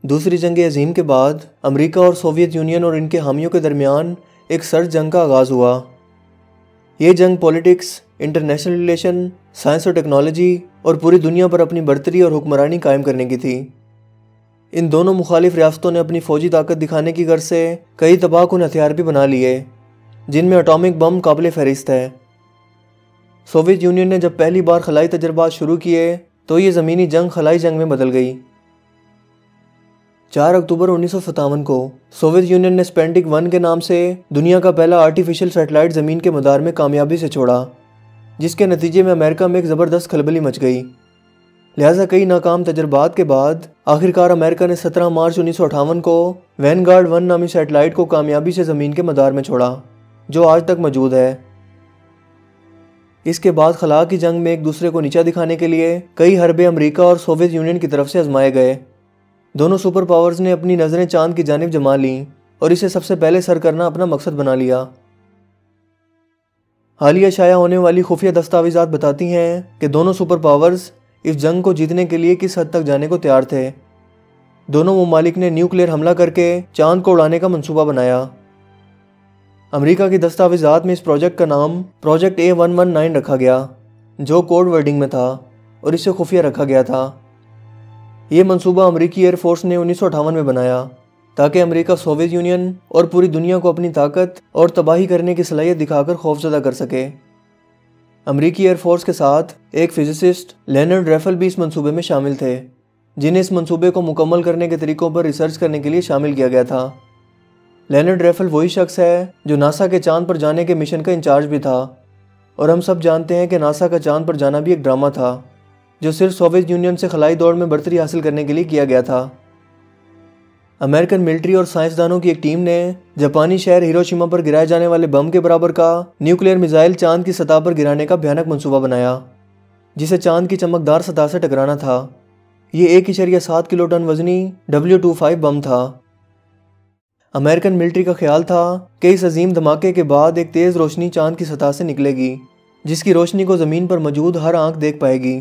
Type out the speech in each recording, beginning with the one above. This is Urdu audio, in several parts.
دوسری جنگ عظیم کے بعد امریکہ اور سوویت یونین اور ان کے حامیوں کے درمیان ایک سرد جنگ کا آغاز ہوا۔ یہ جنگ پولیٹکس، انٹرنیشنل ریلیشن، سائنس اور ٹیکنالوجی اور پوری دنیا پر اپنی برتری اور حکمرانی قائم کرنے کی تھی۔ ان دونوں مخالف ریاستوں نے اپنی فوجی طاقت دکھانے کی غرض سے کئی تباہ کن ہتھیار بھی بنا لیے، جن میں اٹامک بم قابل فہرست ہے۔ سوویت یونین نے جب پہلی بار خلائی تجربات شروع کیے تو یہ زمینی جنگ خلائی جنگ میں بدل گئی۔ 4 اکتوبر 1957 کو سوویت یونین نے سپینٹک 1 کے نام سے دنیا کا پہلا آرٹیفیشل سیٹلائٹ زمین کے مدار میں کامیابی سے چھوڑا، جس کے نتیجے میں امریکہ میں ایک زبردست کھلبلی مچ گئی۔ لہٰذا کئی ناکام تجربات کے بعد آخرکار امریکہ نے 17 مارچ 1958 کو وینگارڈ 1 نامی سیٹلائٹ کو کامیابی سے زمین کے مدار میں چھوڑا، جو آج تک موجود ہے۔ اس کے بعد خلا کی جنگ میں ایک دوسرے کو نیچا دکھانے کے لیے کئی حربے امریکہ اور سوویت یونین کی طرف سے آزمائے گئے۔ دونوں سپر پاورز نے اپنی نظریں چاند کی جانب جما لیں اور اسے سب سے پہلے سر کرنا اپنا مقصد بنا لیا۔ حالیہ شائع ہونے والی خفیہ دستاویزات بتاتی ہیں کہ دونوں سپر پاورز اس جنگ کو جیتنے کے لیے کس حد تک جانے کو تیار تھے۔ دونوں ممالک نے نیوکلیئر حملہ کر کے چاند کو اڑانے کا منصوبہ بنایا۔ امریکہ کی دستاویزات میں اس پروجیکٹ کا نام پروجیکٹ A119 رکھا گیا، جو کوڈ ورڈنگ میں تھا اور اسے خفیہ رکھا گیا تھا۔ یہ منصوبہ امریکی ایئر فورس نے 1958 میں بنایا تاکہ امریکہ سوویت یونین اور پوری دنیا کو اپنی طاقت اور تباہی کرنے کی صلاحیت دکھا کر خوفزدہ کر سکے۔ امریکی ایئر فورس کے ساتھ ایک فزسسٹ لینارڈ ریفل بھی اس منصوبے میں شامل تھے، جنہیں اس منصوبے کو مکمل کرنے کے طریقوں پر ریسرچ کرنے کے لیے شامل کیا گیا تھا۔ لینارڈ ریفل وہی شخص ہے جو ناسا کے چاند پر جانے کے مشن کا انچارج بھی تھا، اور ہم سب جانتے ہیں کہ ناسا کا چاند پر جانا بھی ایک ڈرامہ تھا جو صرف سوویت یونین سے خلائی دوڑ میں برتری حاصل کرنے کے لیے کیا گیا تھا۔ امریکن ملٹری اور سائنسدانوں کی ایک ٹیم نے جاپانی شہر ہیروشیما پر گرائے جانے والے بم کے برابر کا نیوکلیئر میزائل چاند کی سطح پر گرانے کا بھیانک منصوبہ بنایا، جسے چاند کی چمکدار سطح سے ٹکرانا تھا۔ یہ 1.7 کلو ٹن وزنی W25 بم تھا۔ امریکن ملٹری کا خیال تھا کہ اس عظیم دھماکے کے بعد ایک تیز روشنی چاند کی سطح سے نکلے گی، جس کی روشنی کو زمین پر موجود ہر آنکھ دیکھ پائے گی،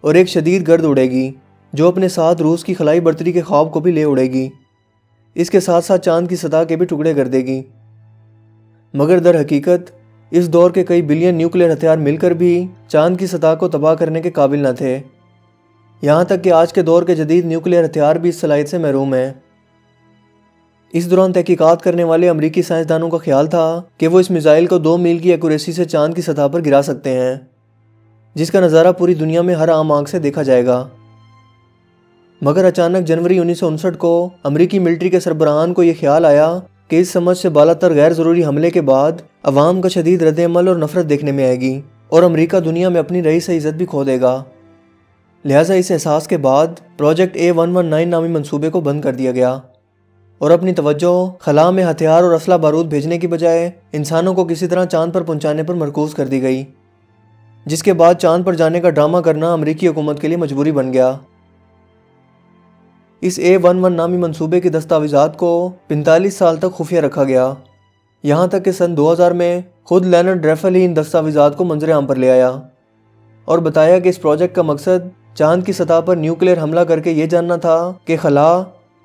اور ایک شدید گرد اڑے گی جو اپنے ساتھ روس کی خلائی برتری کے خواب کو بھی لے اڑے گی۔ اس کے ساتھ ساتھ چاند کی سطح کے بھی ٹکڑے کر دے گی۔ مگر در حقیقت اس دور کے کئی بلین نیوکلیئر ہتھیار مل کر بھی چاند کی سطح کو تباہ کرنے کے قابل نہ تھے، یہاں تک کہ آج کے دور کے جدید نیوکلیئر ہتھیار بھی اس صلاحیت سے محروم ہیں۔ اس دوران تحقیقات کرنے والے امریکی سائنسدانوں کا خیال تھا کہ وہ اس میزائل کو 2 میل کی ایکوریسی سے چاند کی سطح پر گرا سکتے ہیں، جس کا نظارہ پوری دنیا میں ہر عام آنکھ سے دیکھا جائے گا۔ مگر اچانک جنوری 1959 کو امریکی ملٹری کے سربراہان کو یہ خیال آیا کہ اس سمجھ سے بالاتر غیر ضروری حملے کے بعد عوام کا شدید رد عمل اور نفرت دیکھنے میں آئے گی، اور امریکہ دنیا میں اپنی رئیس عزت بھی کھو دے گا۔ لہٰذا اس احساس کے بعد پروجیکٹ A119 نامی منصوبے کو بند کر دیا گیا، اور اپنی توجہ خلا میں ہتھیار اور اسلحہ بارود بھیجنے کی بجائے انسانوں کو کسی طرح چاند پر پہنچانے پر مرکوز کر دی گئی، جس کے بعد چاند پر جانے کا ڈرامہ کرنا امریکی حکومت کے لیے مجبوری بن گیا۔ اس A11 نامی منصوبے کی دستاویزات کو 45 سال تک خفیہ رکھا گیا، یہاں تک کہ سن 2000 میں خود لینارڈ ریفل ہی ان دستاویزات کو منظر عام پر لے آیا اور بتایا کہ اس پروجیکٹ کا مقصد چاند کی سطح پر نیوکلیئر حملہ کر کے یہ جاننا تھا کہ خلا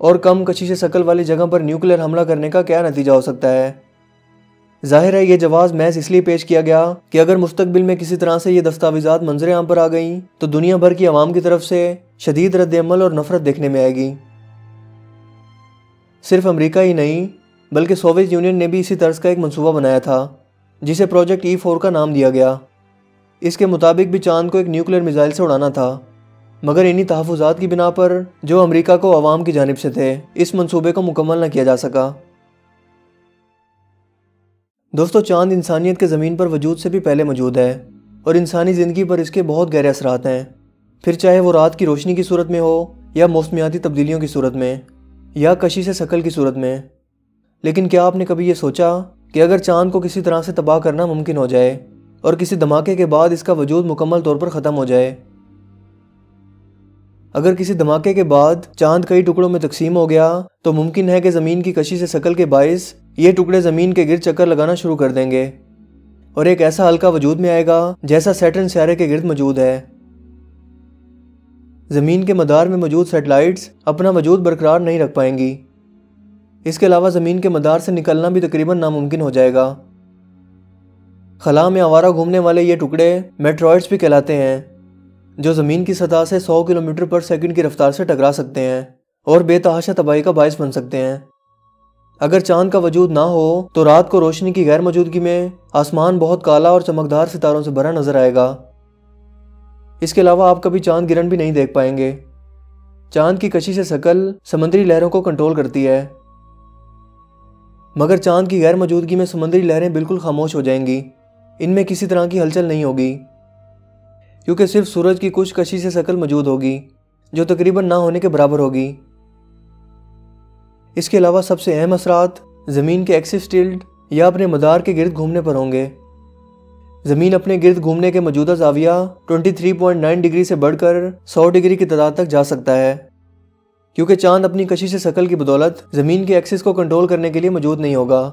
اور کم کشش شکل والی جگہ پر نیوکلیئر حملہ کرنے کا کیا نتیجہ ہو سکتا ہے۔ ظاہر ہے یہ جواز محض اس لیے پیش کیا گیا کہ اگر مستقبل میں کسی طرح سے یہ دستاویزات منظر عام پر آ گئیں تو دنیا بھر کی عوام کی طرف سے شدید رد عمل اور نفرت دیکھنے میں آئے گی۔ صرف امریکہ ہی نہیں بلکہ سوویت یونین نے بھی اسی طرز کا ایک منصوبہ بنایا تھا، جسے پروجیکٹ E4 کا نام دیا گیا۔ اس کے مطابق بھی چاند کو ایک نیوکلیئر میزائل سے اڑانا تھا، مگر انہی تحفظات کی بنا پر جو امریکہ کو عوام کی جانب سے تھے اس منصوبے کو مکمل نہ کیا جا سکا۔ دوستو، چاند انسانیت کے زمین پر وجود سے بھی پہلے موجود ہے، اور انسانی زندگی پر اس کے بہت گہرے اثرات ہیں، پھر چاہے وہ رات کی روشنی کی صورت میں ہو یا موسمیاتی تبدیلیوں کی صورت میں یا کشش شکل کی صورت میں۔ لیکن کیا آپ نے کبھی یہ سوچا کہ اگر چاند کو کسی طرح سے تباہ کرنا ممکن ہو جائے اور کسی دھماکے کے بعد اس کا وجود مکمل طور پر ختم ہو جائے؟ اگر کسی دھماکے کے بعد چاند کئی ٹکڑوں میں تقسیم ہو گیا تو ممکن ہے کہ زمین کی کشش شکل کے باعث یہ ٹکڑے زمین کے گرد چکر لگانا شروع کر دیں گے، اور ایک ایسا حلقہ وجود میں آئے گا جیسا سیٹرن سیارے کے گرد موجود ہے۔ زمین کے مدار میں موجود سیٹلائٹس اپنا وجود برقرار نہیں رکھ پائیں گی۔ اس کے علاوہ زمین کے مدار سے نکلنا بھی تقریباً ناممکن ہو جائے گا۔ خلا میں آوارہ گھومنے والے یہ ٹکڑے میٹرائڈز بھی کہلاتے ہیں، جو زمین کی سطح سے 100 کلومیٹر پر سیکنڈ کی رفتار سے ٹکرا سکتے ہیں اور بے تحاشا تباہی کا باعث بن سکتے ہیں۔ اگر چاند کا وجود نہ ہو تو رات کو روشنی کی غیر موجودگی میں آسمان بہت کالا اور چمکدار ستاروں سے بھرا نظر آئے گا۔ اس کے علاوہ آپ کبھی چاند گرہن بھی نہیں دیکھ پائیں گے۔ چاند کی کشش شکل سمندری لہروں کو کنٹرول کرتی ہے، مگر چاند کی غیر موجودگی میں سمندری لہریں بالکل خاموش ہو جائیں گی۔ ان میں کسی طرح کی ہلچل نہیں ہوگی، کیونکہ صرف سورج کی کچھ کشش شکل موجود ہوگی جو تقریباً نہ ہونے کے برابر ہوگی۔ اس کے علاوہ سب سے اہم اثرات زمین کے ایکسس ٹلٹ یا اپنے مدار کے گرد گھومنے پر ہوں گے۔ زمین اپنے گرد گھومنے کے موجودہ زاویہ 23.9 ڈگری سے بڑھ کر 100 ڈگری کی تعداد تک جا سکتا ہے، کیونکہ چاند اپنی کشش شکل کی بدولت زمین کے ایکسس کو کنٹرول کرنے کے لیے موجود نہیں ہوگا،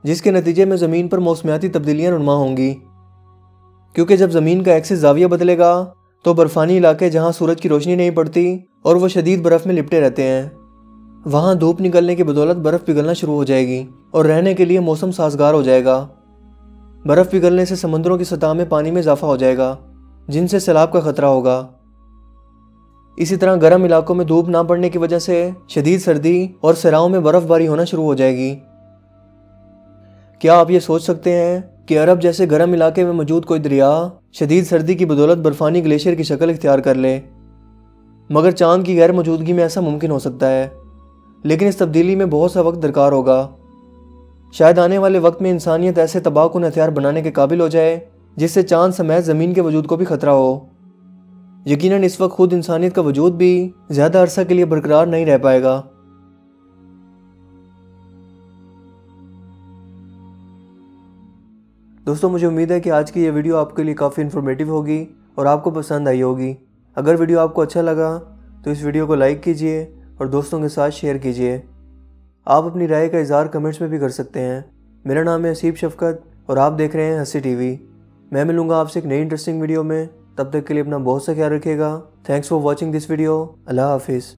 جس کے نتیجے میں زمین پر موسمیاتی تبدیلیاں رونما ہوں گی۔ کیونکہ جب زمین کا ایکسس زاویہ بدلے گا تو برفانی علاقے جہاں سورج کی روشنی نہیں پڑتی اور وہ شدید برف میں لپٹے رہتے ہیں، وہاں دھوپ نکلنے کی بدولت برف پگھلنا شروع ہو جائے گی اور رہنے کے لیے موسم سازگار ہو جائے گا۔ برف پگھلنے سے سمندروں کی سطح میں پانی میں اضافہ ہو جائے گا، جن سے سیلاب کا خطرہ ہوگا۔ اسی طرح گرم علاقوں میں دھوپ نہ پڑنے کی وجہ سے شدید سردی اور صحراؤں میں برف باری ہونا شروع ہو جائے گی۔ کیا آپ یہ سوچ سکتے ہیں کہ عرب جیسے گرم علاقے میں موجود کوئی دریا شدید سردی کی بدولت برفانی گلیشیئر کی شکل اختیار کر لے؟ مگر چاند کی غیر موجودگی میں ایسا ممکن ہو سکتا ہے، لیکن اس تبدیلی میں بہت سا وقت درکار ہوگا۔ شاید آنے والے وقت میں انسانیت ایسے تباہ کن ہتھیار بنانے کے قابل ہو جائے جس سے چاند سمیت زمین کے وجود کو بھی خطرہ ہو۔ یقیناً اس وقت خود انسانیت کا وجود بھی زیادہ عرصہ کے لیے برقرار نہیں رہ پائے گا۔ دوستوں، مجھے امید ہے کہ آج کی یہ ویڈیو آپ کے لیے کافی انفارمیٹیو ہوگی اور آپ کو پسند آئی ہوگی۔ اگر ویڈیو آپ کو اچھا لگا تو اس ویڈیو کو لائک کیجئے اور دوستوں کے ساتھ شیئر کیجئے۔ آپ اپنی رائے کا اظہار کمنٹس میں بھی کر سکتے ہیں۔ میرا نام ہے حسیب شفقت اور آپ دیکھ رہے ہیں ہنسی ٹی وی۔ میں ملوں گا آپ سے ایک نئی انٹرسٹنگ ویڈیو میں، تب تک کے لیے اپنا بہت سا خیال رکھیے گا۔ Thanks for watching this video. اللہ حافظ۔